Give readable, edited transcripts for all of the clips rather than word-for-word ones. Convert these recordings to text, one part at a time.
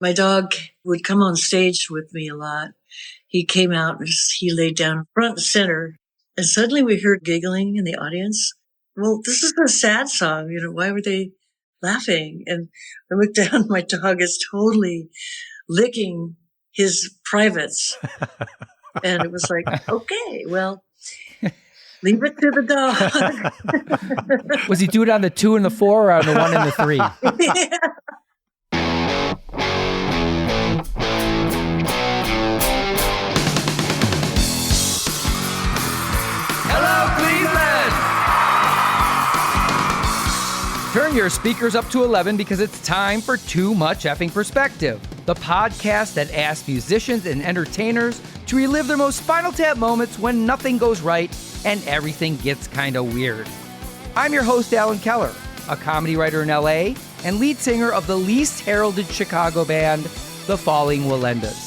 My dog would come on stage with me a lot. He came out and he laid down front and center. And suddenly we heard giggling in the audience. Well, this is a sad song. Why were they laughing? And I looked down, my dog is totally licking his privates. And it was like, okay, well, leave it to the dog. Was he doing it on the 2 and the 4 or on the 1 and the 3? Yeah. Hello, Cleveland! Turn your speakers up to 11 because it's time for Too Much Effing Perspective, the podcast that asks musicians and entertainers to relive their most Spinal Tap moments when nothing goes right and everything gets kind of weird. I'm your host, Alan Keller, a comedy writer in LA and lead singer of the least heralded Chicago band, the Falling Wallendas.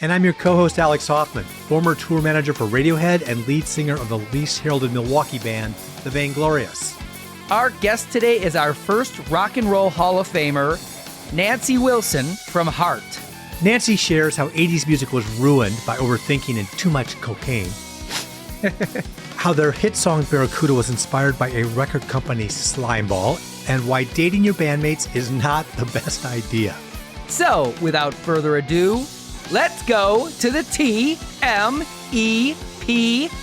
And I'm your co-host, Alex Hoffman, former tour manager for Radiohead and lead singer of the least heralded Milwaukee band, the Vainglorious. Our guest today is our first Rock and Roll Hall of Famer, Nancy Wilson from Heart. Nancy shares how 80s music was ruined by overthinking and too much cocaine. How their hit song Barracuda was inspired by a record company's slime ball, and why dating your bandmates is not the best idea. So, without further ado, let's go to the TMEP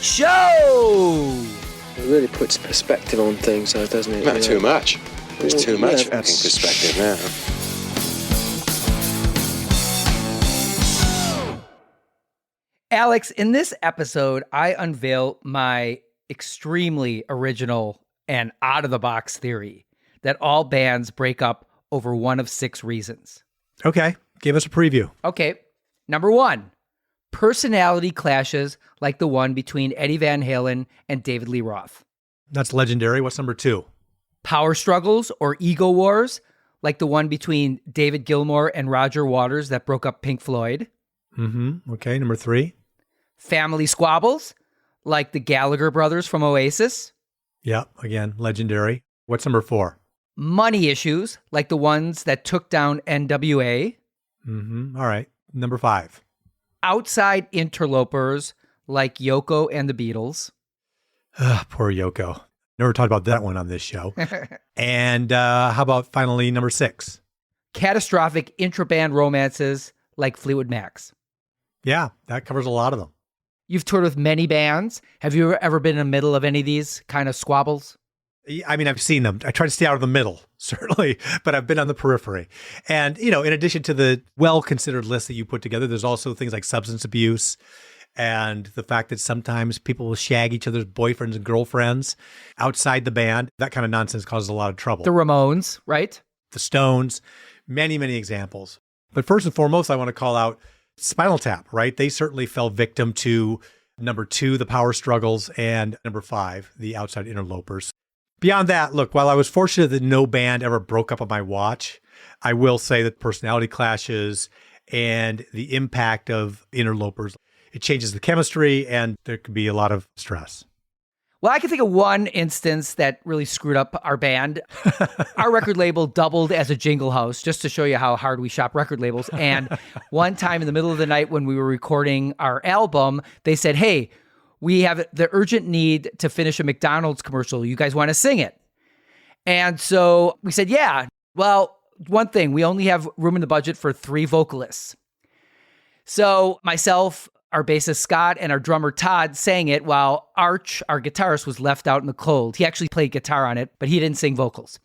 show! It really puts perspective on things, though, doesn't it? Not too much. It's too much yeah, effing perspective now. Alex, in this episode, I unveil my extremely original and out-of-the-box theory that all bands break up over one of 6 reasons. Okay, give us a preview. Okay, number 1, personality clashes like the one between Eddie Van Halen and David Lee Roth. That's legendary. What's number 2? Power struggles or ego wars like the one between David Gilmour and Roger Waters that broke up Pink Floyd. Okay, number 3. Family squabbles like the Gallagher brothers from Oasis. Yeah, again, legendary. What's number 4? Money issues like the ones that took down NWA. All right, number 5. Outside interlopers like Yoko and the Beatles. Poor Yoko. Never talked about that one on this show. And how about finally number 6? Catastrophic intra-band romances like Fleetwood Mac's. Yeah, that covers a lot of them. You've toured with many bands. Have you ever been in the middle of any of these kind of squabbles? I mean, I've seen them. I try to stay out of the middle, certainly, but I've been on the periphery. And, in addition to the well-considered list that you put together, there's also things like substance abuse and the fact that sometimes people will shag each other's boyfriends and girlfriends outside the band. That kind of nonsense causes a lot of trouble. The Ramones, right? The Stones, many, many examples. But first and foremost, I want to call out Spinal Tap, right? They certainly fell victim to number 2, the power struggles, and number 5, the outside interlopers. Beyond that, look, while I was fortunate that no band ever broke up on my watch, I will say that personality clashes and the impact of interlopers, it changes the chemistry and there could be a lot of stress. Well, I can think of one instance that really screwed up our band. Our record label doubled as a jingle house, just to show you how hard we shop record labels. And one time in the middle of the night when we were recording our album, they said, hey, we have the urgent need to finish a McDonald's commercial. You guys want to sing it? And so we said, yeah. Well, one thing, we only have room in the budget for 3 vocalists. So myself, our bassist Scott, and our drummer Todd sang it while Arch, our guitarist, was left out in the cold. He actually played guitar on it, but he didn't sing vocals.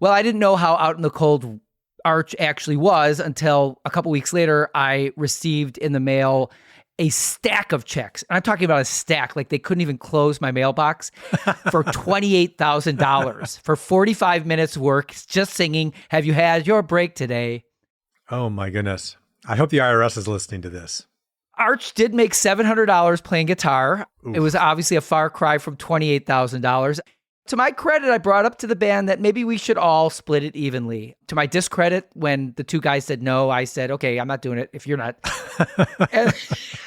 Well, I didn't know how out in the cold Arch actually was until a couple weeks later, I received in the mail a stack of checks. And I'm talking about a stack, like they couldn't even close my mailbox for $28,000 for 45 minutes work, just singing, "Have you had your break today?" Oh my goodness. I hope the IRS is listening to this. Arch did make $700 playing guitar. Oof. It was obviously a far cry from $28,000. To my credit, I brought up to the band that maybe we should all split it evenly. To my discredit, when the 2 guys said no, I said, okay, I'm not doing it if you're not. And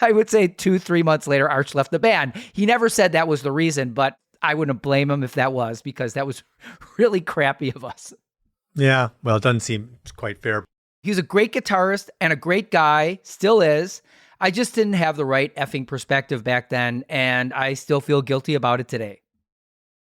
I would say 2-3 months later, Arch left the band. He never said that was the reason, but I wouldn't blame him if that was, because that was really crappy of us. Yeah, well, it doesn't seem quite fair. He was a great guitarist and a great guy, still is. I just didn't have the right effing perspective back then, and I still feel guilty about it today.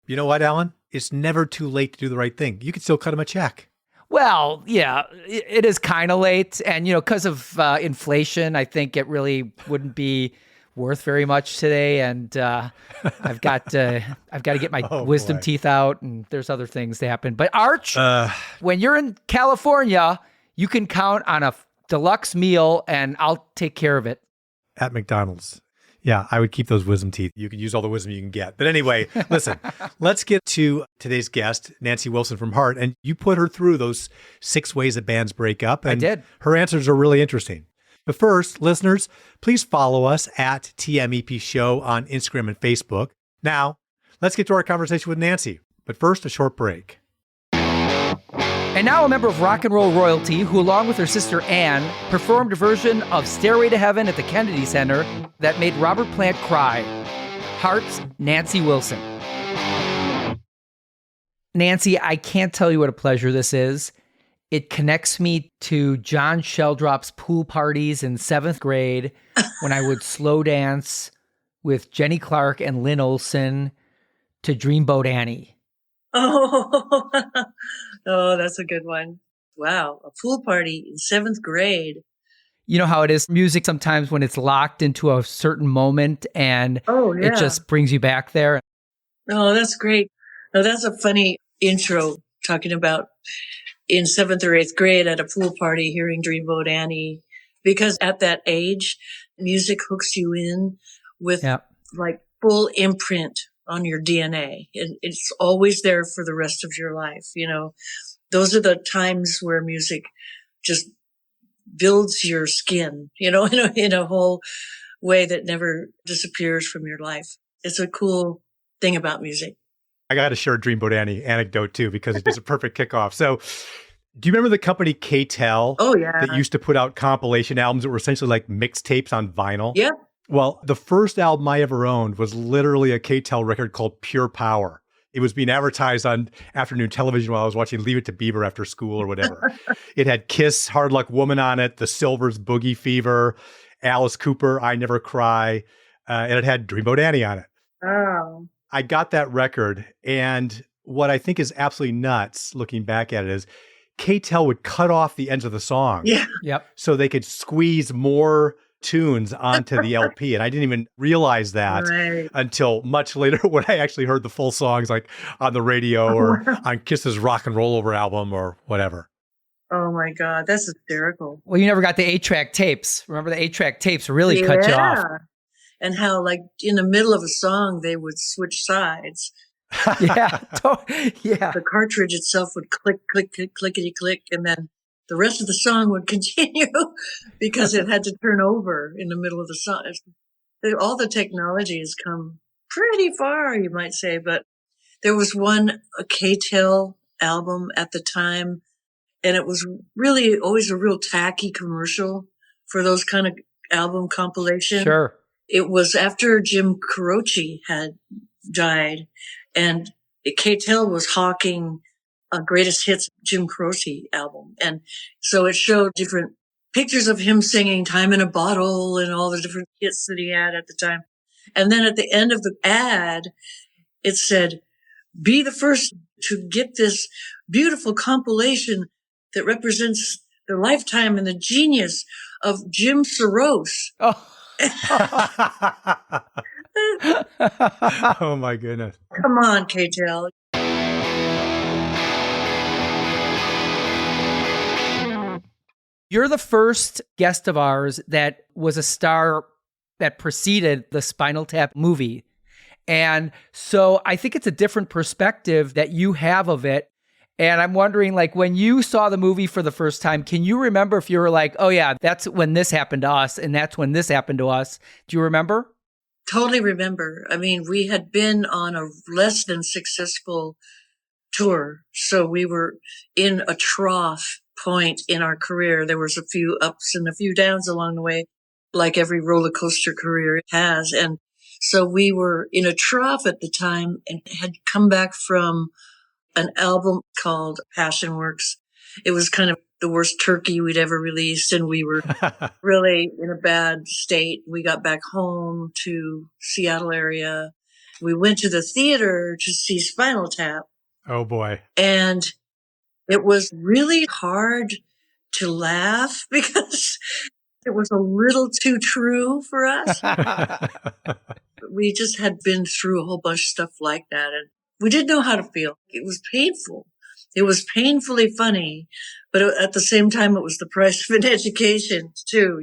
You know what, Alan? It's never too late to do the right thing. You can still cut him a check. Well, yeah, it is kind of late. And, because of inflation, I think it really wouldn't be worth very much today. And I've got to get my wisdom teeth out, and there's other things to happen. But Arch, when you're in California, you can count on a deluxe meal, and I'll take care of it. At McDonald's. Yeah, I would keep those wisdom teeth. You can use all the wisdom you can get. But anyway, listen, let's get to today's guest, Nancy Wilson from Heart. And you put her through those 6 ways that bands break up. And I did. Her answers are really interesting. But first, listeners, please follow us at TMEP Show on Instagram and Facebook. Now, let's get to our conversation with Nancy. But first, a short break. And now a member of rock and roll royalty who, along with her sister Anne, performed a version of Stairway to Heaven at the Kennedy Center that made Robert Plant cry. Heart's Nancy Wilson. Nancy, I can't tell you what a pleasure this is. It connects me to John Sheldrop's pool parties in 7th grade when I would slow dance with Jenny Clark and Lynn Olson to Dreamboat Annie. Oh, oh, that's a good one. Wow. A pool party in 7th grade. You know how it is, music sometimes when it's locked into a certain moment and it just brings you back there. Oh, that's great. No, that's a funny intro, talking about in 7th or 8th grade at a pool party hearing Dreamboat Annie, because at that age, music hooks you in with like full imprint on your DNA. It's always there for the rest of your life. Those are the times where music just builds your skin, in a whole way that never disappears from your life. It's a cool thing about music. I got to share a Dreamboat Annie anecdote too, because it's a perfect kickoff. So do you remember the company K-Tel? Oh, yeah. That used to put out compilation albums that were essentially like mixtapes on vinyl? Yeah. Well, the first album I ever owned was literally a K-Tel record called Pure Power. It was being advertised on afternoon television while I was watching Leave It to Beaver after school or whatever. It had Kiss, Hard Luck Woman on it, The Silvers, Boogie Fever, Alice Cooper, I Never Cry, and it had Dreamboat Annie on it. Oh. I got that record, and what I think is absolutely nuts looking back at it is K-Tel would cut off the ends of the song. Yeah. Yep. So they could squeeze more tunes onto the LP. And I didn't even realize that until much later when I actually heard the full songs like on the radio or on Kiss's Rock and Roll Over album or whatever. Oh my God, that's hysterical. Well, you never got the 8-track tapes. Remember the 8-track tapes really cut you off. And how like in the middle of a song, they would switch sides. Yeah. The cartridge itself would click, click, click, clickety click. And then the rest of the song would continue because it had to turn over in the middle of the song. All the technology has come pretty far, you might say, but there was a K-Tel album at the time, and it was really always a real tacky commercial for those kind of album compilation. Sure. It was after Jim Croce had died, and K-Tel was hawking a greatest hits Jim Croce album. And so it showed different pictures of him singing Time in a Bottle and all the different hits that he had at the time. And then at the end of the ad, it said, be the first to get this beautiful compilation that represents the lifetime and the genius of Jim Soros. Oh. Oh my goodness. Come on, K-Tel. You're the first guest of ours that was a star that preceded the Spinal Tap movie. And so I think it's a different perspective that you have of it. And I'm wondering, like, when you saw the movie for the first time, can you remember if you were like, oh yeah, that's when this happened to us and that's when this happened to us? Do you remember? Totally remember. I mean, we had been on a less than successful tour. So we were in a trough point in our career. There was a few ups and a few downs along the way, like every roller coaster career has. And so we were in a trough at the time and had come back from an album called Passion Works. It was kind of the worst turkey we'd ever released, and we were really in a bad state. We got back home to Seattle area. We went to the theater to see Spinal Tap. Oh boy. And it was really hard to laugh because it was a little too true for us. We just had been through a whole bunch of stuff like that, and we didn't know how to feel. It was painful. It was painfully funny, but at the same time, it was the price of an education too,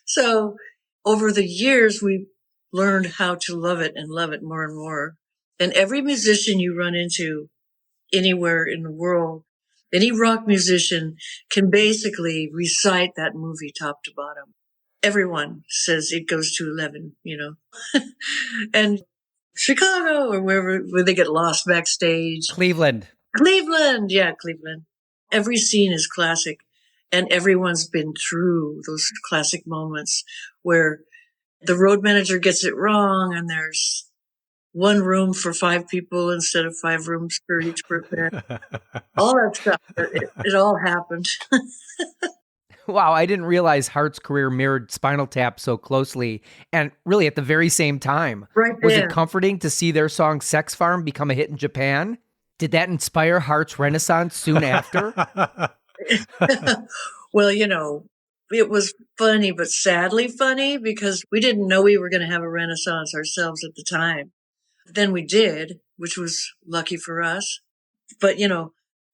So over the years, we learned how to love it more and more. And every musician you run into anywhere in the world, any rock musician can basically recite that movie top to bottom. Everyone says it goes to 11, and Chicago or where they get lost backstage. Cleveland. Yeah, Cleveland. Every scene is classic, and everyone's been through those classic moments where the road manager gets it wrong and there's one room for 5 people instead of 5 rooms for each person. All that stuff. It all happened. Wow, I didn't realize Hart's career mirrored Spinal Tap so closely, and really at the very same time. Right Was there. it comforting to see their song Sex Farm become a hit in Japan? Did that inspire Hart's renaissance soon after? Well, it was funny, but sadly funny because we didn't know we were going to have a renaissance ourselves at the time. Then we did, which was lucky for us. But,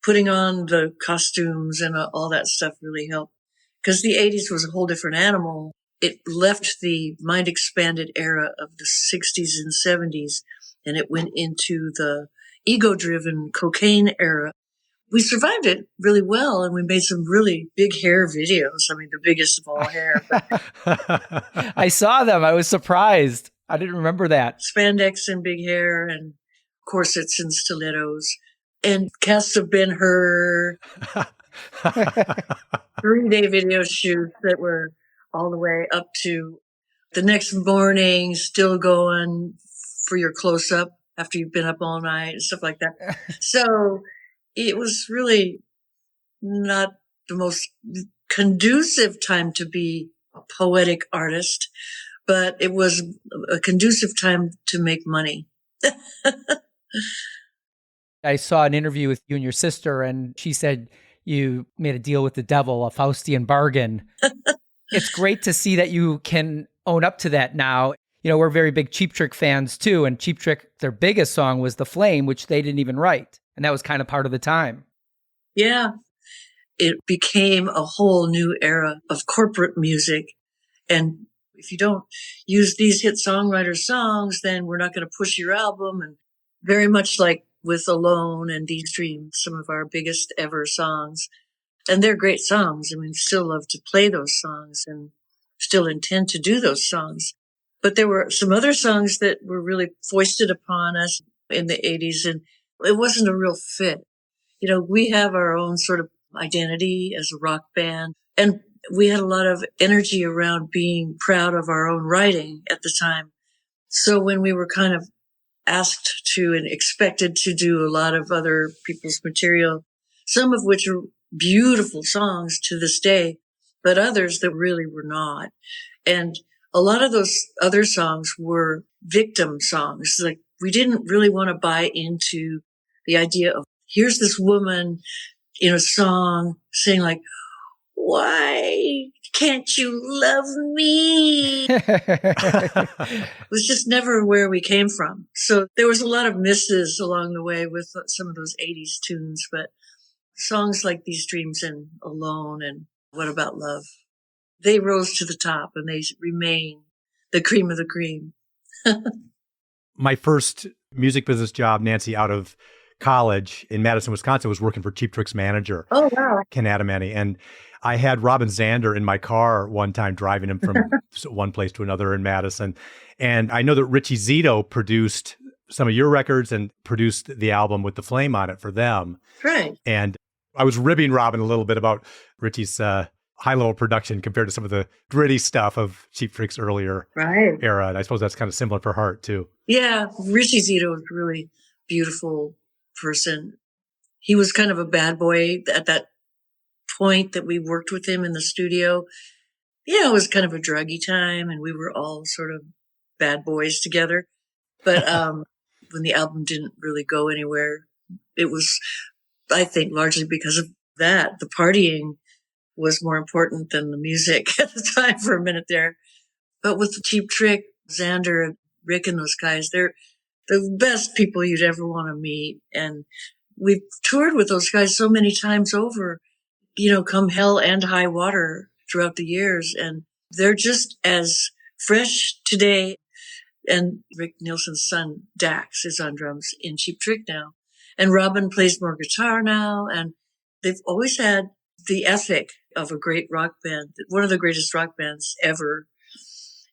putting on the costumes and all that stuff really helped. Because the 80s was a whole different animal. It left the mind-expanded era of the 60s and 70s, and it went into the ego-driven cocaine era. We survived it really well, and we made some really big hair videos. I mean, the biggest of all hair. I saw them. I was surprised. I didn't remember that. Spandex and big hair and corsets and stilettos and casts of Ben-Hur. 3-day video shoots that were all the way up to the next morning, still going for your close-up after you've been up all night and stuff like that. So it was really not the most conducive time to be a poetic artist, but it was a conducive time to make money. I saw an interview with you and your sister, and she said you made a deal with the devil, a Faustian bargain. It's great to see that you can own up to that now. We're very big Cheap Trick fans too, and Cheap Trick, their biggest song was The Flame, which they didn't even write. And that was kind of part of the time. Yeah. It became a whole new era of corporate music. And if you don't use these hit songwriter songs, then we're not going to push your album. And very much like with Alone and Deep Stream, some of our biggest ever songs. And they're great songs. I mean, still love to play those songs and still intend to do those songs. But there were some other songs that were really foisted upon us in the 80s, and it wasn't a real fit. We have our own sort of identity as a rock band, and we had a lot of energy around being proud of our own writing at the time. So when we were kind of asked to and expected to do a lot of other people's material, some of which are beautiful songs to this day, but others that really were not. And a lot of those other songs were victim songs. Like, we didn't really want to buy into the idea of, here's this woman in a song saying like, why can't you love me? It was just never where we came from. So there was a lot of misses along the way with some of those 80s tunes, but songs like These Dreams and Alone and What About Love, they rose to the top and they remain the cream of the cream. My first music business job, Nancy, out of college in Madison, Wisconsin, was working for Cheap Trick's manager, Oh, wow. Ken Adamany. And I had Robin Zander in my car one time, driving him from one place to another in Madison. And I know that Richie Zito produced some of your records and produced the album with The Flame on it for them. Right. And I was ribbing Robin a little bit about Richie's high-level production compared to some of the gritty stuff of Cheap Trick's earlier era. And I suppose that's kind of similar for Hart, too. Yeah, Richie Zito was a really beautiful person. He was kind of a bad boy at that point that we worked with him in the studio, it was kind of a druggy time, and we were all sort of bad boys together. But when the album didn't really go anywhere, it was, I think, largely because of that. The partying was more important than the music at the time for a minute there. But with the Cheap Trick, Xander and Rick and those guys, they're the best people you'd ever want to meet. And we've toured with those guys so many times over, come hell and high water throughout the years. And they're just as fresh today. And Rick Nielsen's son, Dax, is on drums in Cheap Trick now. And Robin plays more guitar now. And they've always had the ethic of a great rock band, one of the greatest rock bands ever.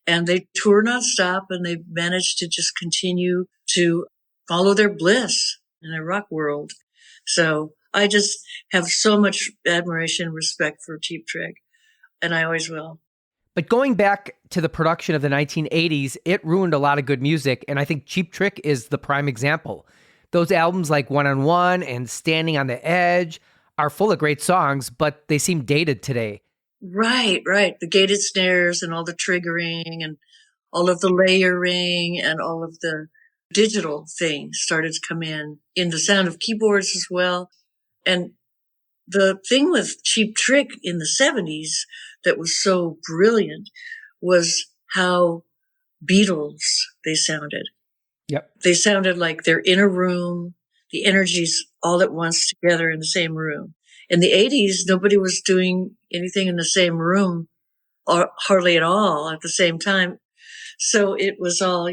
And they tour nonstop, and they've managed to just continue to follow their bliss in a rock world. So I just have so much admiration and respect for Cheap Trick, and I always will. But going back to the production of the 1980s, it ruined a lot of good music, and I think Cheap Trick is the prime example. Those albums like One on One and Standing on the Edge are full of great songs, but they seem dated today. Right. The gated snares and all the triggering and all of the layering and all of the digital things started to come in the sound of keyboards as well. And the thing with Cheap Trick in the 70s that was so brilliant was how Beatles they sounded. Yep. They sounded like they're in a room, the energies all at once together in the same room. In the 80s, nobody was doing anything in the same room or hardly at all at the same time. So it was all,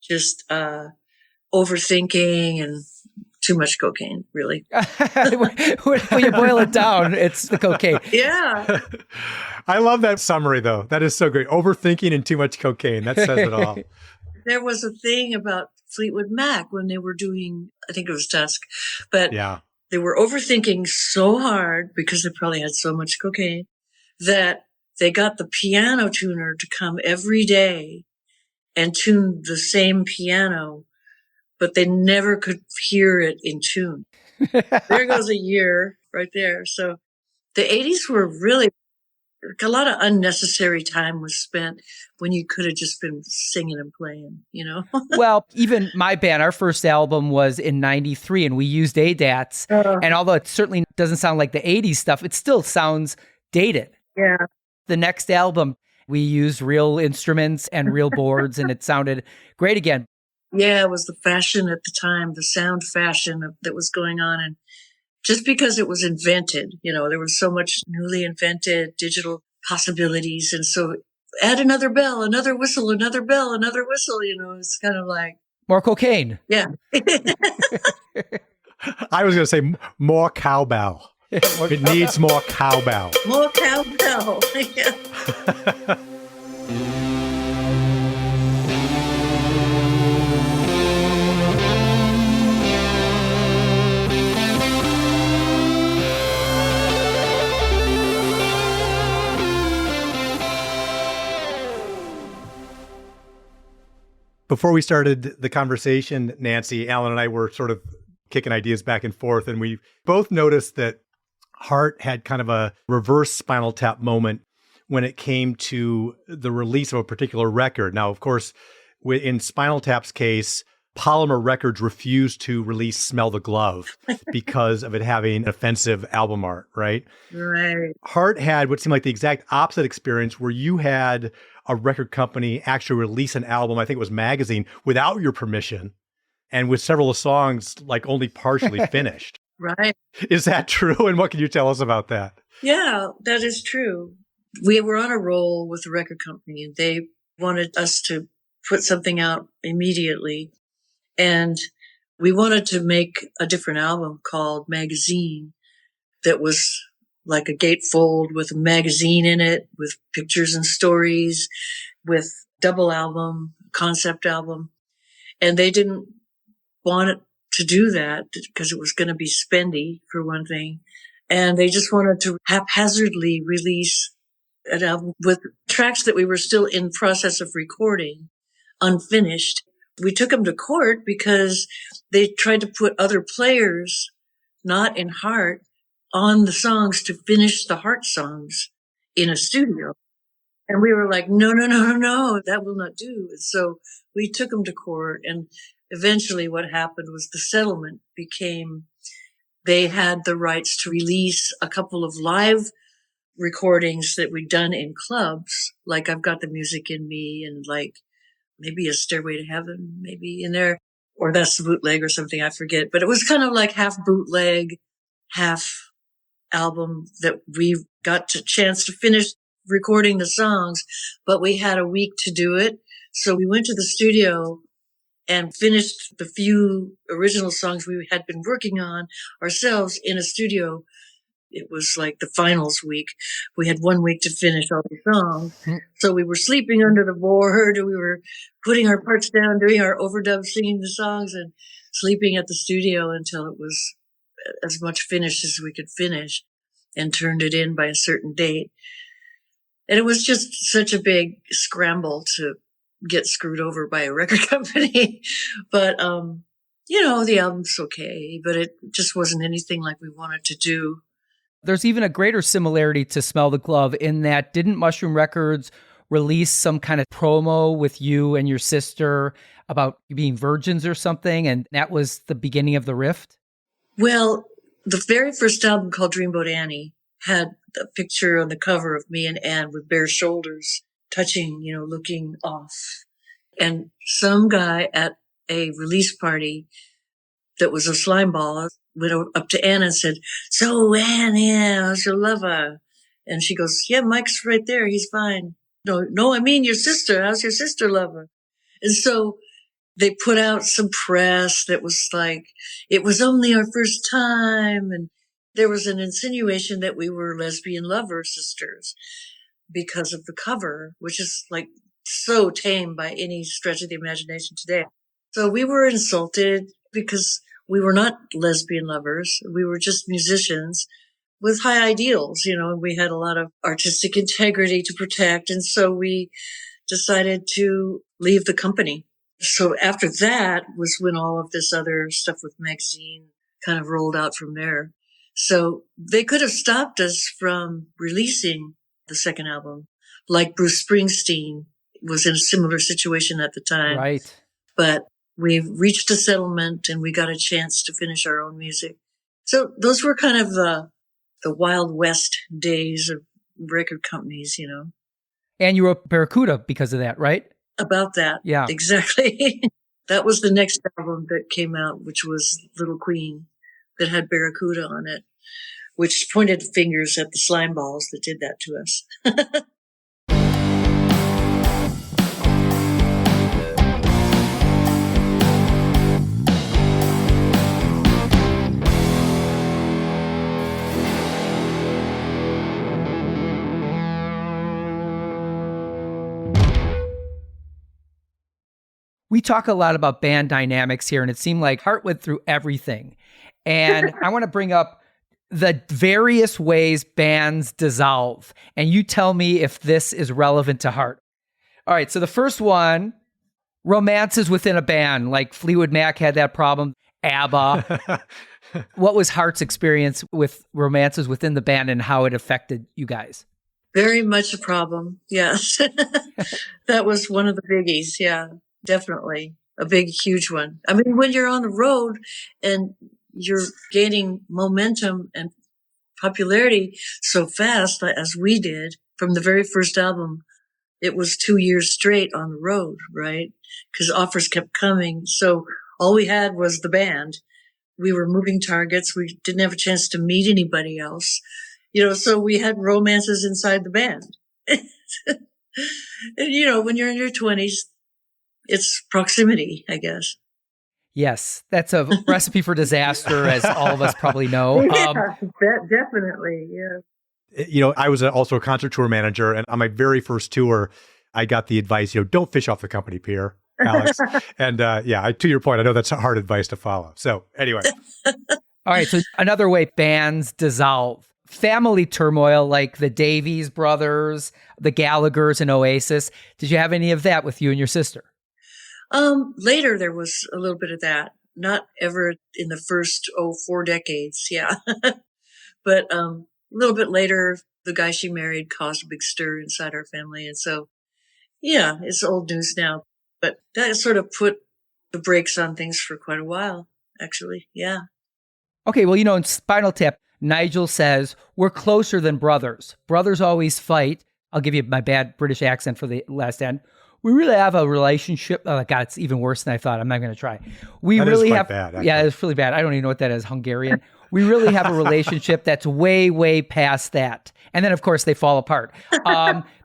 just overthinking and too much cocaine, really. When you boil it down, it's the cocaine. Yeah. I love that summary, though. That is so great. Overthinking and too much cocaine. That says it all. There was a thing about Fleetwood Mac when they were doing, I think it was Dusk, but yeah. They were overthinking so hard because they probably had so much cocaine that they got the piano tuner to come every day and tune the same piano, but they never could hear it in tune. There goes a year right there. So the 80s were really, a lot of unnecessary time was spent when you could have just been singing and playing, Well, even my band, our first album was in 93 and we used ADATs. And although it certainly doesn't sound like the 80s stuff, it still sounds dated. Yeah. The next album, we used real instruments and real boards and it sounded great again. Yeah, it was the fashion at the time, the sound fashion that was going on. And just because it was invented, there was so much newly invented digital possibilities. And so add another bell, another whistle, another bell, another whistle, it's kind of like. More cocaine. Yeah. I was going to say more cowbell. It needs more cowbell. More cowbell. Yeah. Before we started the conversation, Nancy, Alan and I were sort of kicking ideas back and forth, and we both noticed that Heart had kind of a reverse Spinal Tap moment when it came to the release of a particular record. Now, of course, in Spinal Tap's case, Polymer Records refused to release Smell the Glove because of it having offensive album art, right? Right. Heart had what seemed like the exact opposite experience where you had a record company actually release an album, I think it was Magazine, without your permission and with several of the songs like only partially finished. Right. Is that true? And what can you tell us about that? Yeah, that is true. We were on a roll with the record company and they wanted us to put something out immediately. And we wanted to make a different album called Magazine that was like a gatefold with a magazine in it, with pictures and stories, with double album, concept album. And they didn't want it to do that because it was going to be spendy, for one thing. And they just wanted to haphazardly release an album with tracks that we were still in process of recording, unfinished. We took them to court because they tried to put other players, not in Heart, on the songs to finish the Heart songs in a studio. And we were like, no, no, no, no, no, that will not do. And so we took them to court. And eventually what happened was the settlement became, they had the rights to release a couple of live recordings that we'd done in clubs. Like I've Got the Music in Me and like maybe A Stairway to Heaven, maybe in there, or That's the Bootleg or something, I forget. But it was kind of like half bootleg, half album that we got a chance to finish recording the songs, but we had a week to do it. So we went to the studio and finished the few original songs we had been working on ourselves in a studio. It was like the finals week. We had 1 week to finish all the songs. So we were sleeping under the board. We were putting our parts down, doing our overdub, singing the songs and sleeping at the studio until it was as much finished as we could finish and turned it in by a certain date. And it was just such a big scramble to get screwed over by a record company. But, the album's okay, but it just wasn't anything like we wanted to do. There's even a greater similarity to Smell the Glove in that didn't Mushroom Records release some kind of promo with you and your sister about you being virgins or something? And that was the beginning of the rift? Well, the very first album called Dreamboat Annie had a picture on the cover of me and Anne with bare shoulders, touching, looking off. And some guy at a release party that was a slime ball went up to Anne and said, "So Anne, yeah, how's your lover?" And she goes, "Yeah, Mike's right there. He's fine." No, I mean your sister. How's your sister lover? And so they put out some press that was like, it was only our first time. And there was an insinuation that we were lesbian lover sisters because of the cover, which is like so tame by any stretch of the imagination today. So we were insulted because we were not lesbian lovers. We were just musicians with high ideals, and we had a lot of artistic integrity to protect. And so we decided to leave the company. So after that was when all of this other stuff with magazine kind of rolled out from there. So they could have stopped us from releasing the second album, like Bruce Springsteen was in a similar situation at the time. Right. But we reached a settlement and we got a chance to finish our own music. So those were kind of the Wild West days of record companies, And you wrote Barracuda because of that, right? About that. Yeah. Exactly. That was the next album that came out, which was Little Queen, that had Barracuda on it, which pointed fingers at the slime balls that did that to us. We talk a lot about band dynamics here, and it seemed like Heart went through everything. And I want to bring up the various ways bands dissolve. And you tell me if this is relevant to Heart. All right, so the first one, romances within a band, like Fleetwood Mac had that problem, ABBA. What was Heart's experience with romances within the band and how it affected you guys? Very much a problem, yes. That was one of the biggies, yeah. Definitely. A big, huge one. I mean, when you're on the road and you're gaining momentum and popularity so fast as we did from the very first album, it was 2 years straight on the road, right? Because offers kept coming. So all we had was the band. We were moving targets. We didn't have a chance to meet anybody else, so we had romances inside the band. And, when you're in your 20s, it's proximity, I guess. Yes, that's a recipe for disaster, as all of us probably know. Yeah, definitely, yeah. I was also a concert tour manager, and on my very first tour, I got the advice, don't fish off the company pier, Alex. And to your point, I know that's hard advice to follow. So anyway. All right, so another way bands dissolve. Family turmoil like the Davies brothers, the Gallaghers, and Oasis. Did you have any of that with you and your sister? Later there was a little bit of that. Not ever in the first, 4 decades, yeah. But a little bit later, the guy she married caused a big stir inside our family. And so, yeah, it's old news now. But that sort of put the brakes on things for quite a while, actually. Yeah. Okay, well, in Spinal Tap, Nigel says, we're closer than brothers. Brothers always fight. I'll give you my bad British accent for the last end. We really have a relationship. Oh, God, it's even worse than I thought. I'm not going to try. We That really is quite have. bad, actually. Yeah, it's really bad. I don't even know what that is, Hungarian. We really have a relationship that's way, way past that. And then, of course, they fall apart.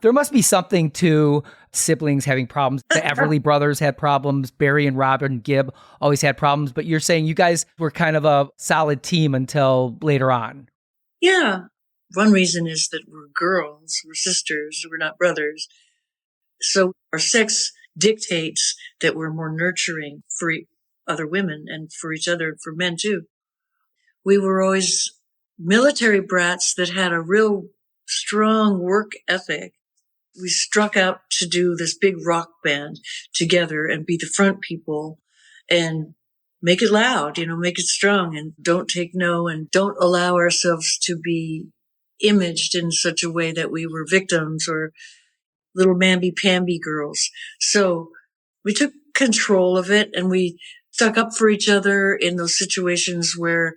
There must be something to siblings having problems. The Everly brothers had problems. Barry and Robin Gibb always had problems. But you're saying you guys were kind of a solid team until later on. Yeah. One reason is that we're girls, we're sisters, we're not brothers. So our sex dictates that we're more nurturing for other women and for each other, for men too. We were always military brats that had a real strong work ethic. We struck out to do this big rock band together and be the front people and make it loud, make it strong, and don't take no, and don't allow ourselves to be imaged in such a way that we were victims or little mamby-pamby girls. So we took control of it, and we stuck up for each other in those situations where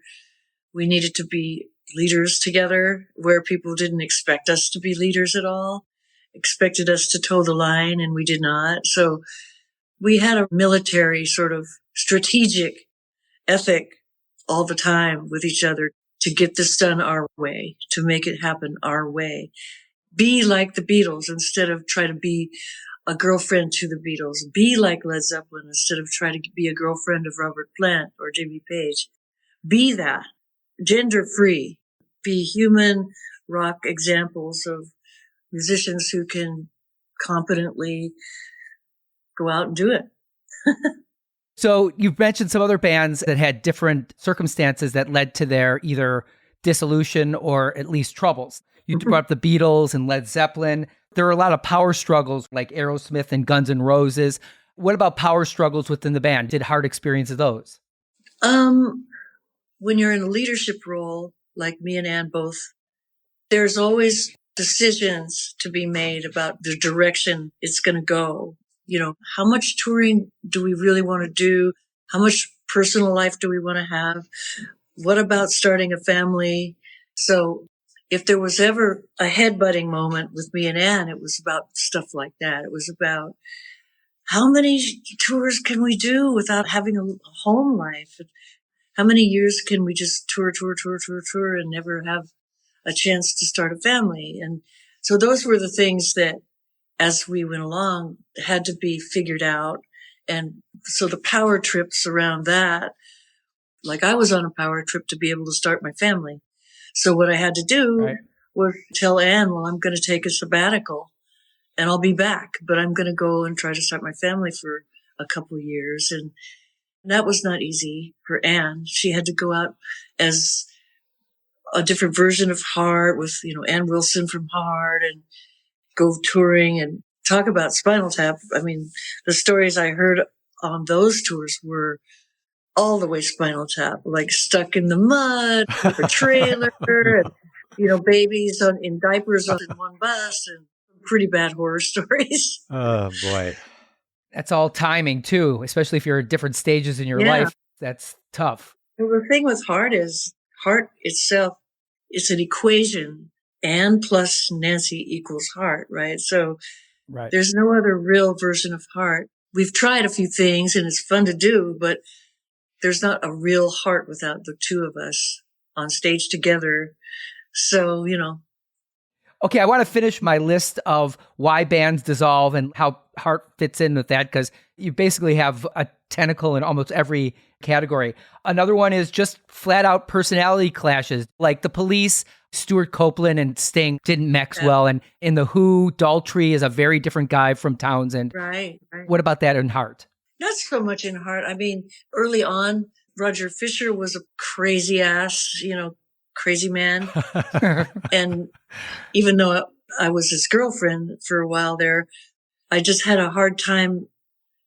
we needed to be leaders together, where people didn't expect us to be leaders at all, expected us to toe the line, and we did not. So we had a military sort of strategic ethic all the time with each other to get this done our way, to make it happen our way. Be like the Beatles instead of try to be a girlfriend to the Beatles. Be like Led Zeppelin instead of try to be a girlfriend of Robert Plant or Jimmy Page. Be that. Gender free. Be human rock examples of musicians who can competently go out and do it. So you've mentioned some other bands that had different circumstances that led to their either dissolution or at least troubles. You brought up the Beatles and Led Zeppelin. There are a lot of power struggles like Aerosmith and Guns N' Roses. What about power struggles within the band? Did Hart experience those? When you're in a leadership role, like me and Ann both, there's always decisions to be made about the direction it's going to go. How much touring do we really want to do? How much personal life do we want to have? What about starting a family? So if there was ever a headbutting moment with me and Ann, it was about stuff like that. It was about how many tours can we do without having a home life? How many years can we just tour and never have a chance to start a family? And so those were the things that, as we went along, had to be figured out. And so the power trips around that, like I was on a power trip to be able to start my family. So what I had to do was tell Ann, well, I'm going to take a sabbatical and I'll be back, but I'm going to go and try to start my family for a couple of years. And that was not easy for Ann. She had to go out as a different version of Heart with, Ann Wilson from Heart and go touring and talk about Spinal Tap. I mean, the stories I heard on those tours were all the way Spinal Tap, like stuck in the mud with a trailer and, babies in diapers on one bus and pretty bad horror stories. Oh, boy. That's all timing too, especially if you're at different stages in your life. That's tough. Well, the thing with Heart is Heart itself, it's an equation. Ann plus Nancy equals Heart, right? So there's no other real version of Heart. We've tried a few things and it's fun to do, but there's not a real Heart without the two of us on stage together. So, Okay, I want to finish my list of why bands dissolve and how Heart fits in with that, because you basically have a tentacle in almost every category. Another one is just flat out personality clashes, like the Police. Stuart Copeland and Sting didn't mix well. And in The Who, Daltrey is a very different guy from Townsend. Right. What about that in Heart? Not so much in Heart. I mean, early on, Roger Fisher was a crazy ass, crazy man. And even though I was his girlfriend for a while there, I just had a hard time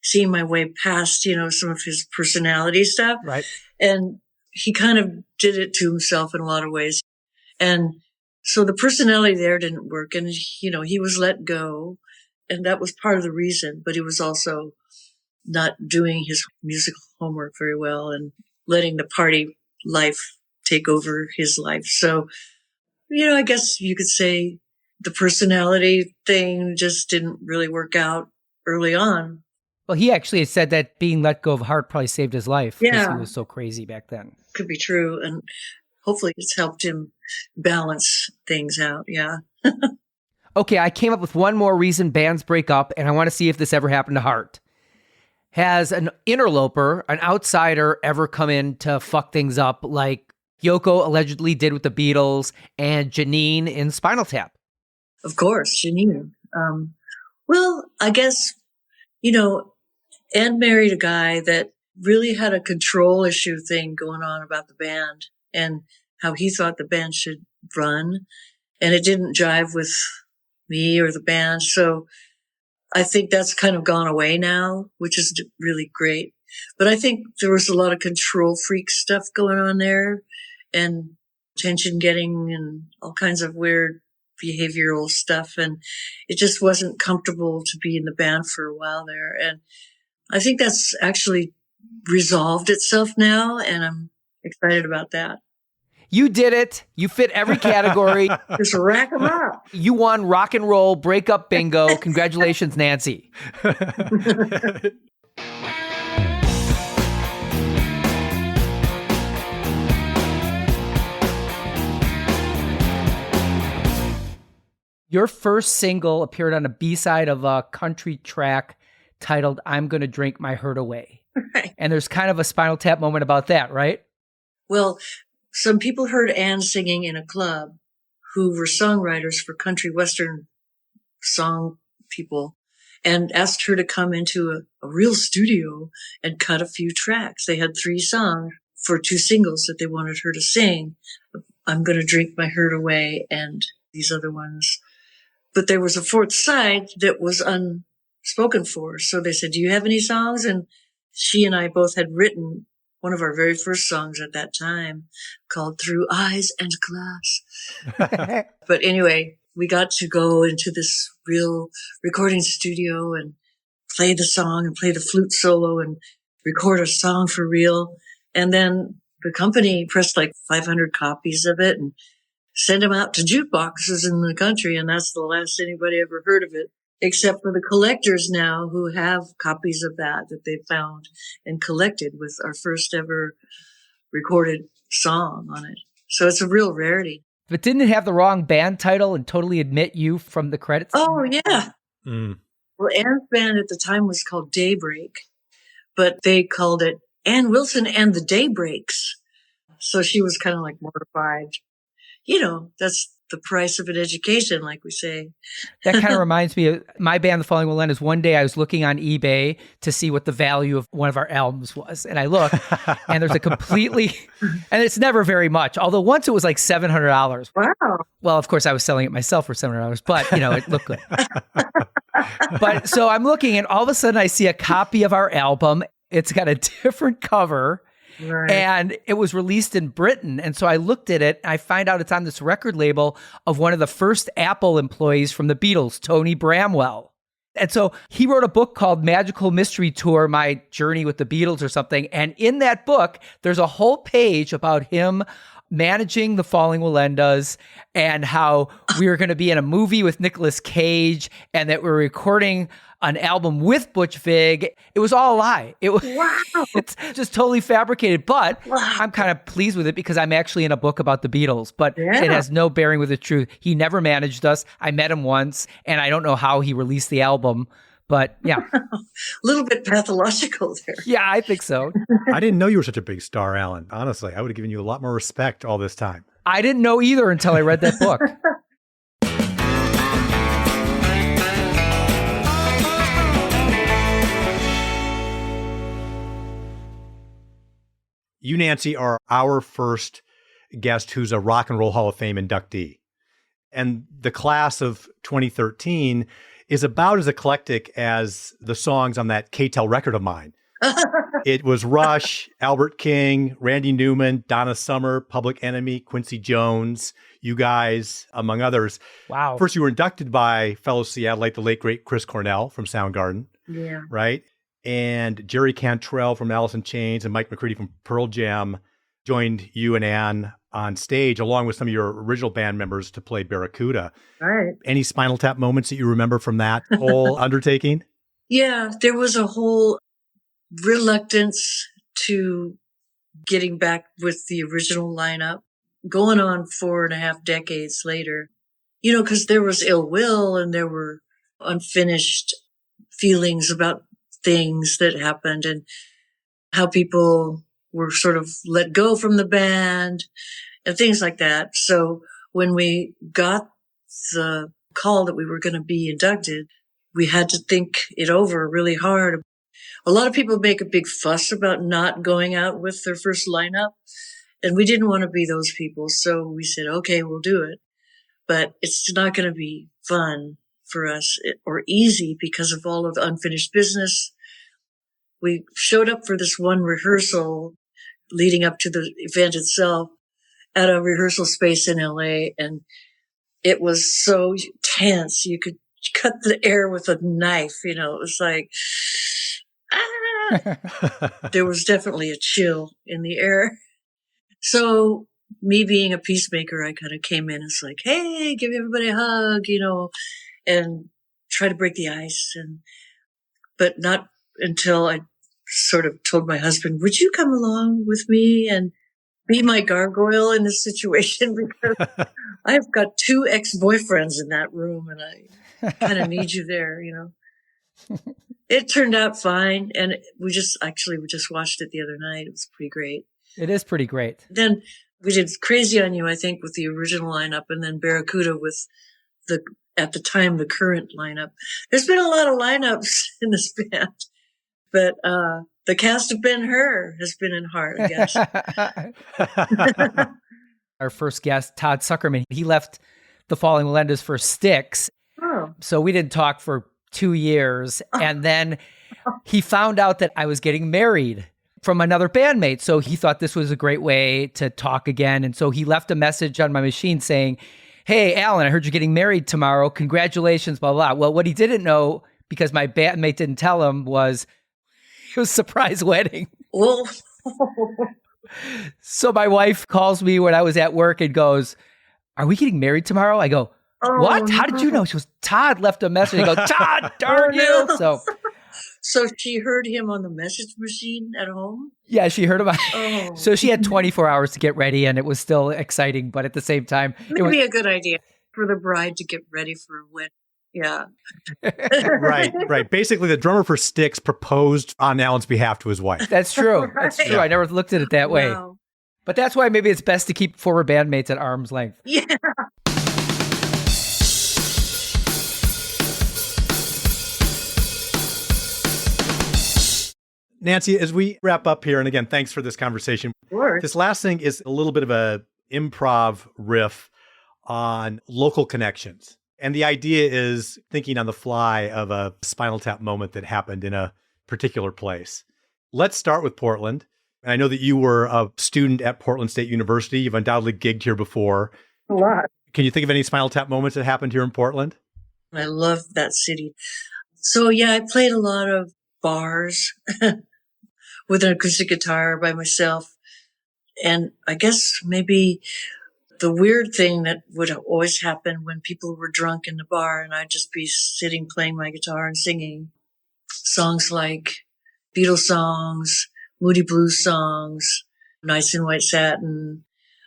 seeing my way past, some of his personality stuff. Right. And he kind of did it to himself in a lot of ways. And so the personality there didn't work. And, he was let go. And that was part of the reason. But he was also not doing his musical homework very well and letting the party life take over his life. So, I guess you could say the personality thing just didn't really work out early on. Well, he actually had said that being let go of heart probably saved his life because Yeah. he was so crazy back then. Could be true. And hopefully it's helped him balance things out. Yeah. Okay, I came up with one more reason bands break up, and I want to see if this ever happened to Hart. Has an interloper, an outsider, ever come in to fuck things up like Yoko allegedly did with the Beatles and Janine in Spinal Tap? Of course, Janine. Well, I guess, Ann married a guy that really had a control issue thing going on about the band and how he thought the band should run. And it didn't jive with me or the band. So I think that's kind of gone away now, which is really great. But I think there was a lot of control freak stuff going on there and attention getting and all kinds of weird behavioral stuff. And it just wasn't comfortable to be in the band for a while there. And I think that's actually resolved itself now. And I'm excited about that. You did it. You fit every category. Just rack them up. You won rock and roll breakup bingo. Congratulations, Nancy. Your first single appeared on a B-side of a country track titled I'm Gonna Drink My Hurt Away. Right. And there's kind of a Spinal Tap moment about that, right? Well, some people heard Ann singing in a club who were songwriters for country western song people and asked her to come into a real studio and cut a few tracks. They had 3 songs for 2 singles that they wanted her to sing. I'm Gonna Drink My Hurt Away and these other ones. But there was a 4th side that was unspoken for. So they said, do you have any songs? And she and I both had written one of our very first songs at that time called Through Eyes and Glass. But anyway, we got to go into this real recording studio and play the song and play the flute solo and record a song for real. And then the company pressed like 500 copies of it and sent them out to jukeboxes in the country. And that's the last anybody ever heard of it, except for the collectors now who have copies of that they found and collected with our first ever recorded song on it. So it's a real rarity. But didn't it have the wrong band title and totally admit you from the credits? Oh, yeah. Mm. Well, Ann's band at the time was called Daybreak, but they called it Ann Wilson and the Daybreaks. So she was kind of like mortified. That's the price of an education, like we say. That kind of reminds me of my band, The Falling Will End, is one day I was looking on eBay to see what the value of one of our albums was. And I looked and there's a completely, and it's never very much. Although once it was like $700. Wow. Well, of course I was selling it myself for $700, but it looked good. But so I'm looking and all of a sudden I see a copy of our album. It's got a different cover. Right. And it was released in Britain. And so I looked at it and I find out it's on this record label of one of the first Apple employees from the Beatles, Tony Bramwell. And so he wrote a book called Magical Mystery Tour, My Journey with the Beatles or something. And in that book, there's a whole page about him managing the Falling Willendas and how we were going to be in a movie with Nicolas Cage and that we're recording an album with Butch Vig. It was all a lie. It was, Wow. It's just totally fabricated, but Wow. I'm kind of pleased with it because I'm actually in a book about the Beatles, but Yeah. it has no bearing with the truth. He never managed us. I met him once and I don't know how he released the album, but yeah. A little bit pathological there. Yeah, I think so. I didn't know you were such a big star, Alan. Honestly, I would have given you a lot more respect all this time. I didn't know either until I read that book. You, Nancy, are our first guest who's a Rock and Roll Hall of Fame inductee. And the class of 2013 is about as eclectic as the songs on that K-Tel record of mine. It was Rush, Albert King, Randy Newman, Donna Summer, Public Enemy, Quincy Jones, you guys, among others. Wow. First, you were inducted by fellow Seattleite, the late, great Chris Cornell from Soundgarden. Yeah. Right? And Jerry Cantrell from Alice in Chains and Mike McCready from Pearl Jam joined you and Ann on stage, along with some of your original band members, to play Barracuda. Right. Any Spinal Tap moments that you remember from that whole undertaking? Yeah, there was a whole reluctance to getting back with the original lineup, going on 4.5 decades later, because there was ill will and there were unfinished feelings about things that happened and how people were sort of let go from the band and things like that. So when we got the call that we were going to be inducted, we had to think it over really hard. A lot of people make a big fuss about not going out with their first lineup, and we didn't want to be those people. So we said, okay, we'll do it. But it's not going to be fun for us or easy because of all of the unfinished business. We showed up for this one rehearsal leading up to the event itself at a rehearsal space in LA, and it was so tense. You could cut the air with a knife, it was like, there was definitely a chill in the air. So me being a peacemaker, I kind of came in as like, hey, give everybody a hug, and try to break the ice. But not until I sort of told my husband, would you come along with me and be my gargoyle in this situation? Because I've got 2 ex-boyfriends in that room and I kind of need you there, It turned out fine. And we just watched it the other night. It was pretty great. It is pretty great. Then we did Crazy on You, I think, with the original lineup, and then Barracuda with at the time, the current lineup. There's been a lot of lineups in this band, but the cast of Ben-Hur has been in heart, I guess. Our first guest, Todd Suckerman, he left the Falling Melendas for Styx. Oh. So we didn't talk for 2 years. And then he found out that I was getting married from another bandmate. So he thought this was a great way to talk again. And so he left a message on my machine saying, hey, Alan, I heard you're getting married tomorrow. Congratulations, blah, blah. Well, what he didn't know, because my bandmate didn't tell him, was it was a surprise wedding. Well, so my wife calls me when I was at work and goes, are we getting married tomorrow? I go, what? How did you know? She goes, Todd left a message. I go, Todd, darn you. So she heard him on the message machine at home? Yeah, she heard about it. Oh. So she had 24 hours to get ready, and it was still exciting. But at the same time, it would be a good idea for the bride to get ready for a wedding. Yeah. Right. Basically, the drummer for Styx proposed on Alan's behalf to his wife. That's true. That's true. I never looked at it that way. Wow. But that's why maybe it's best to keep former bandmates at arm's length. Yeah. Nancy, as we wrap up here, and again, thanks for this conversation. Sure. This last thing is a little bit of a improv riff on local connections. And the idea is thinking on the fly of a Spinal Tap moment that happened in a particular place. Let's start with Portland. And I know that you were a student at Portland State University. You've undoubtedly gigged here before. A lot. Can you think of any Spinal Tap moments that happened here in Portland? I love that city. So yeah, I played a lot of bars with an acoustic guitar by myself. And I guess maybe the weird thing that would always happen when people were drunk in the bar and I'd just be sitting playing my guitar and singing songs like Beatles songs, Moody Blues songs, Nights in White Satin.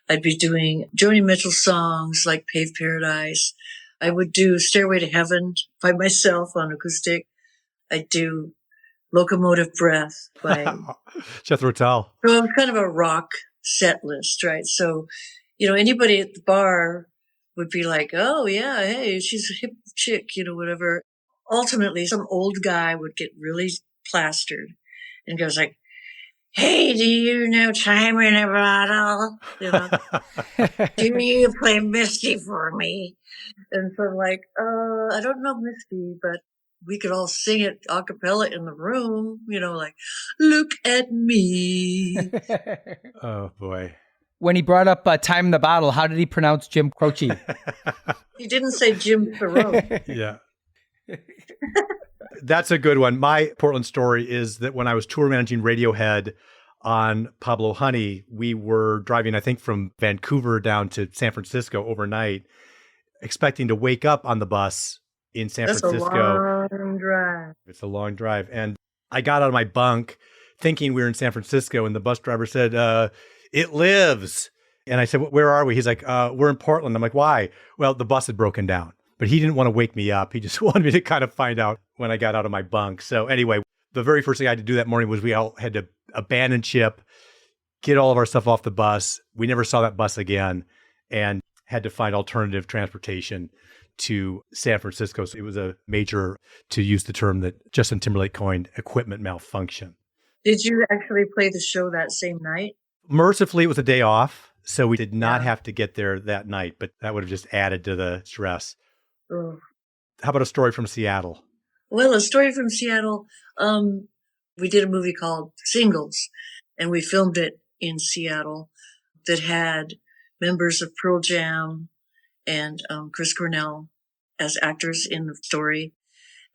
I'd be doing Joni Mitchell songs like Paved Paradise. I would do Stairway to Heaven by myself on acoustic. I'd do Locomotive Breath by Jethro Tull. So I'm kind of a rock set list, right? So, anybody at the bar would be like, oh yeah, hey, she's a hip chick, whatever. Ultimately, some old guy would get really plastered and goes like, hey, do you know Time in a Bottle? Do you play Misty for me? And so I'm like, I don't know Misty, but we could all sing it a cappella in the room, like, look at me. Oh, boy. When he brought up Time in the Bottle, how did he pronounce Jim Croce? He didn't say Jim Thoreau. Yeah. That's a good one. My Portland story is that when I was tour managing Radiohead on Pablo Honey, we were driving, I think, from Vancouver down to San Francisco overnight, expecting to wake up on the bus in San Francisco. That's a long drive. It's a long drive. And I got out of my bunk thinking we were in San Francisco, and the bus driver said, it lives. And I said, where are we? He's like, we're in Portland. I'm like, why? Well, the bus had broken down. But he didn't want to wake me up. He just wanted me to kind of find out when I got out of my bunk. So anyway, the very first thing I had to do that morning was we all had to abandon ship, get all of our stuff off the bus. We never saw that bus again and had to find alternative transportation to San Francisco. So it was a major, to use the term that Justin Timberlake coined, equipment malfunction. Did you actually play the show that same night? Mercifully, it was a day off. So we did not have to get there that night, but that would have just added to the stress. Oh. How about a story from Seattle? Well, a story from Seattle. We did a movie called Singles, and we filmed it in Seattle that had members of Pearl Jam and Chris Cornell as actors in the story.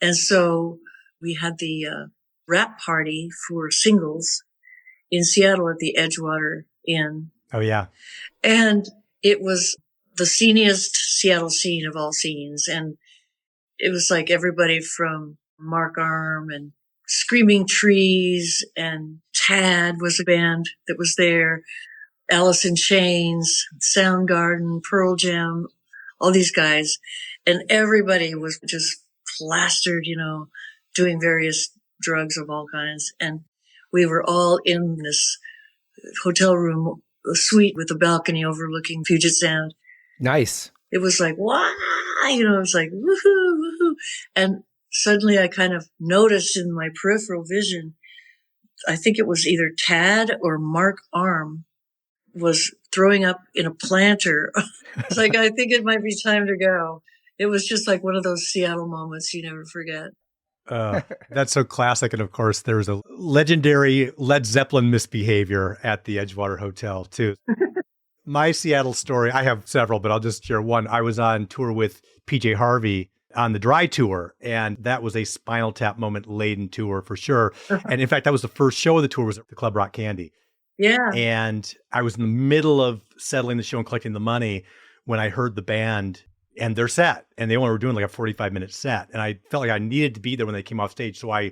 And so we had the wrap party for Singles in Seattle at the Edgewater Inn. Oh, yeah. And it was the sceniest Seattle scene of all scenes. And it was like everybody from Mark Arm and Screaming Trees, and Tad was a band that was there, Alice in Chains, Soundgarden, Pearl Jam, all these guys. And everybody was just plastered, doing various drugs of all kinds. And we were all in this hotel room, a suite with a balcony overlooking Puget Sound. Nice. It was like, wow, it was like, woohoo, woohoo. And suddenly I kind of noticed in my peripheral vision, I think it was either Tad or Mark Arm was throwing up in a planter. It's like, I think it might be time to go. It was just like one of those Seattle moments you never forget. That's so classic. And of course, there was a legendary Led Zeppelin misbehavior at the Edgewater Hotel, too. My Seattle story, I have several, but I'll just share one. I was on tour with PJ Harvey on the Dry Tour, and that was a Spinal Tap moment laden tour for sure. And in fact, that was the first show of the tour, was at the Club Rock Candy. Yeah. And I was in the middle of settling the show and collecting the money when I heard the band and their set. And they only were doing like a 45-minute set. And I felt like I needed to be there when they came off stage. So I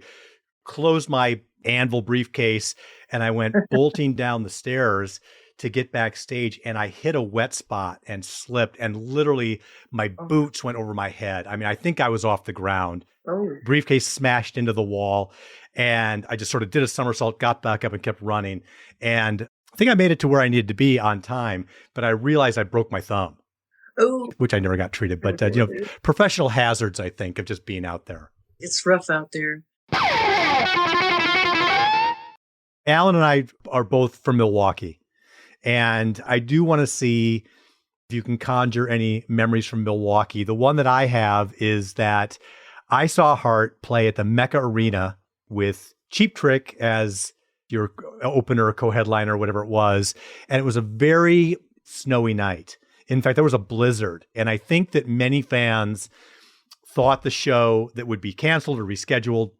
closed my Anvil briefcase and I went bolting down the stairs to get backstage, and I hit a wet spot and slipped, and literally my boots went over my head. I mean, I think I was off the ground. Briefcase smashed into the wall, and I just sort of did a somersault, got back up and kept running. And I think I made it to where I needed to be on time, but I realized I broke my thumb, which I never got treated. But, professional hazards, I think, of just being out there. It's rough out there. Alan and I are both from Milwaukee. And I do want to see if you can conjure any memories from Milwaukee. The one that I have is that I saw Heart play at the Mecca Arena with Cheap Trick as your opener or co-headliner or whatever it was. And it was a very snowy night. In fact, there was a blizzard. And I think that many fans thought the show that would be canceled or rescheduled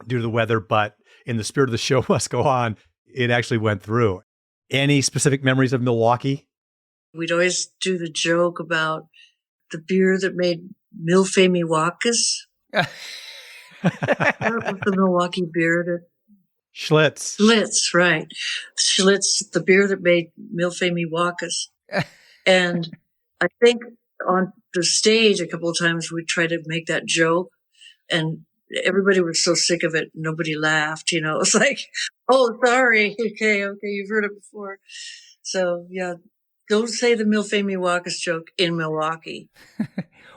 due to the weather, but in the spirit of the show must go on, it actually went through. Any specific memories of Milwaukee? We'd always do the joke about the beer that made Milfamy Walkus. What was the Milwaukee beer that... Schlitz. Schlitz, right. Schlitz, the beer that made Milfamy Walkus. And I think on the stage a couple of times we tried to make that joke, and everybody was so sick of it, nobody laughed, It was like, oh, sorry. Okay, you've heard it before. So, yeah, don't say the Milfamy Walkus joke in Milwaukee.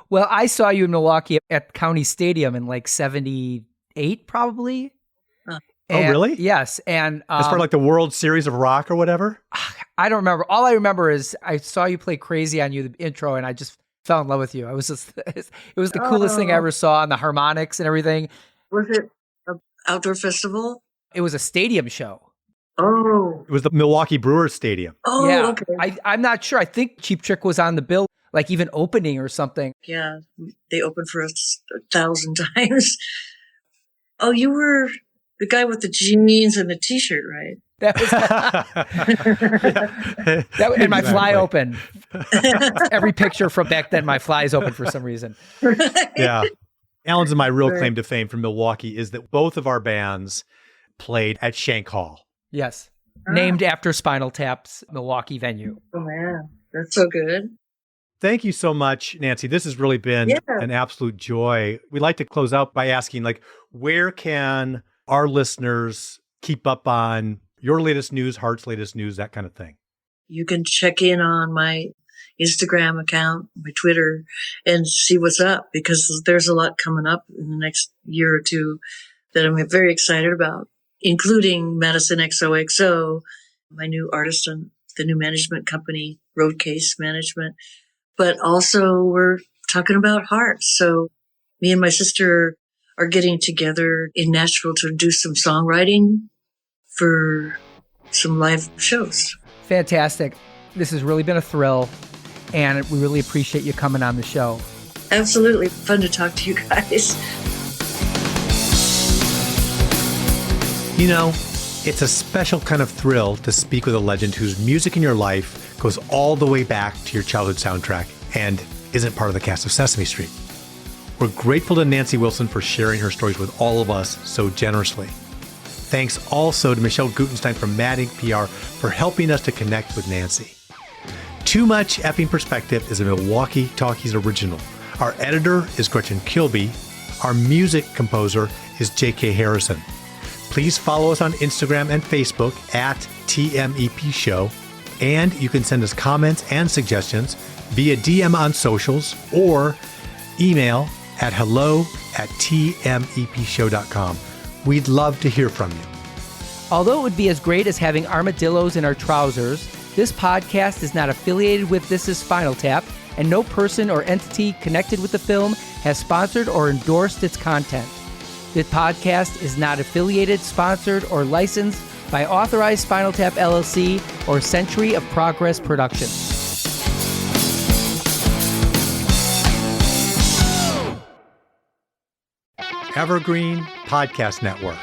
Well, I saw you in Milwaukee at County Stadium in like 78, probably. Oh, really? Yes. And as part of like the World Series of Rock or whatever? I don't remember. All I remember is I saw you play Crazy on You, the intro, and I just Fell in love with you. It was the coolest thing I ever saw, on the harmonics and everything. Was it an outdoor festival? It was a stadium show. Oh. It was the Milwaukee Brewers Stadium. Oh, yeah. okay. I'm not sure. I think Cheap Trick was on the bill, like even opening or something. Yeah, they opened for us 1,000 times. Oh, you were the guy with the jeans and the T-shirt, right? That was and my fly open. Every picture from back then, my fly is open for some reason. Yeah. Alan's and my real claim to fame from Milwaukee is that both of our bands played at Shank Hall. Yes. Named after Spinal Tap's Milwaukee venue. Oh, man. That's so good. Thank you so much, Nancy. This has really been an absolute joy. We'd like to close out by asking, like, where can our listeners keep up on your latest news, Heart's latest news, that kind of thing? You can check in on my Instagram account, my Twitter, and see what's up, because there's a lot coming up in the next year or two that I'm very excited about, including Madison XOXO, my new artist and the new management company, Roadcase Management. But also we're talking about Hearts. So me and my sister are getting together in Nashville to do some songwriting for some live shows. Fantastic. This has really been a thrill, and we really appreciate you coming on the show. Absolutely fun to talk to you guys. You know, it's a special kind of thrill to speak with a legend whose music in your life goes all the way back to your childhood soundtrack and isn't part of the cast of Sesame Street. We're grateful to Nancy Wilson for sharing her stories with all of us so generously. Thanks also to Michelle Gutenstein from Mad Ink PR for helping us to connect with Nancy. Too Much Effing Perspective is a Milwaukee Talkies original. Our editor is Gretchen Kilby. Our music composer is J.K. Harrison. Please follow us on Instagram and Facebook at TMEP Show. And you can send us comments and suggestions via DM on socials or email at hello@tmepshow.com. We'd love to hear from you. Although it would be as great as having armadillos in our trousers, this podcast is not affiliated with This Is Spinal Tap, and no person or entity connected with the film has sponsored or endorsed its content. This podcast is not affiliated, sponsored, or licensed by Authorized Spinal Tap LLC or Century of Progress Productions. Evergreen Podcast Network.